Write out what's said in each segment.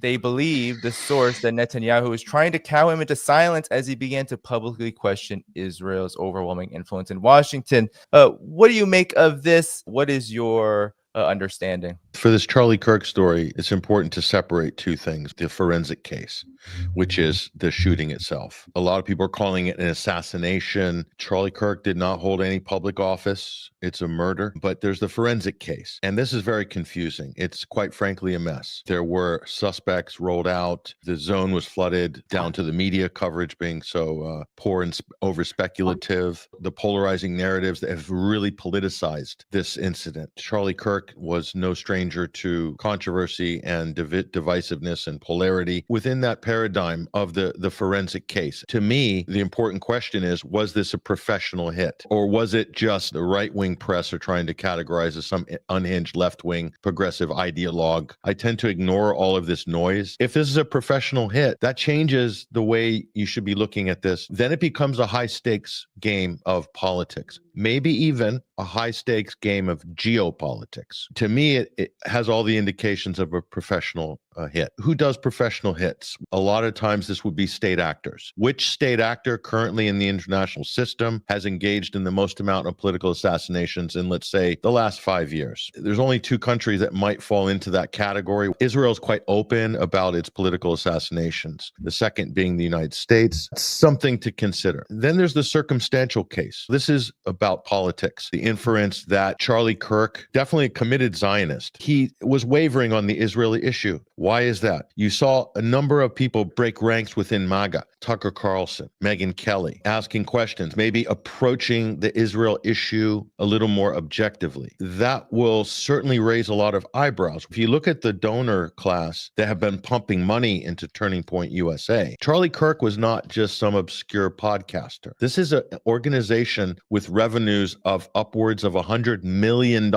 They believe the source that Netanyahu was trying to cow him into silence as he began to publicly question Israel's overwhelming influence in Washington. What do you make of this? What is your understanding? For this Charlie Kirk story, it's important to separate two things. The forensic case, which is the shooting itself. A lot of people are calling it an assassination. Charlie Kirk did not hold any public office. It's a murder. But there's the forensic case. And this is very confusing. It's quite frankly a mess. There were suspects rolled out. The zone was flooded down to the media coverage being so poor and over speculative. The polarizing narratives that have really politicized this incident. Charlie Kirk was no stranger to controversy and divisiveness and polarity within that paradigm of the forensic case. To me, the important question is, was this a professional hit? Or was it just the right-wing press are trying to categorize as some unhinged left-wing progressive ideologue? I tend to ignore all of this noise. If this is a professional hit, that changes the way you should be looking at this. Then it becomes a high-stakes game of politics, maybe even a high-stakes game of geopolitics. To me, it has all the indications of a professional hit. Who does professional hits? A lot of times this would be state actors. Which state actor currently in the international system has engaged in the most amount of political assassinations in, let's say, the last 5 years? There's only two countries that might fall into that category. Israel's quite open about its political assassinations. The second being the United States. Something to consider. Then there's the circumstantial case. This is about politics. The inference that Charlie Kirk, definitely a committed Zionist, he was wavering on the Israeli issue. Why is that? You saw a number of people break ranks within MAGA. Tucker Carlson, Megyn Kelly, asking questions, maybe approaching the Israel issue a little more objectively. That will certainly raise a lot of eyebrows. If you look at the donor class that have been pumping money into Turning Point USA, Charlie Kirk was not just some obscure podcaster. This is an organization with revenues of upwards of $100 million.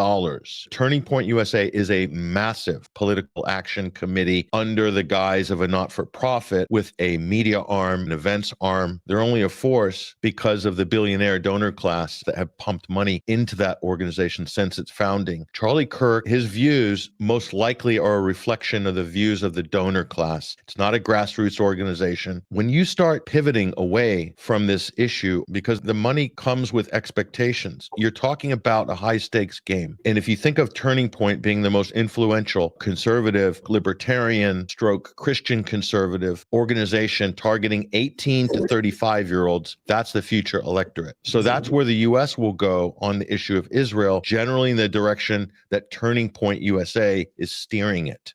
Turning Point USA is a massive political action committee under the guise of a not-for-profit with a media arm, an events arm. They're only a force because of the billionaire donor class that have pumped money into that organization since its founding. Charlie Kirk, his views most likely are a reflection of the views of the donor class. It's not a grassroots organization. When you start pivoting away from this issue, because the money comes with expectations, you're talking about a high-stakes game. And if you think of Turning Point being the most influential conservative, libertarian, stroke Christian conservative organization targeting 18 to 35-year-olds, that's the future electorate. So that's where the U.S. will go on the issue of Israel, generally in the direction that Turning Point USA is steering it.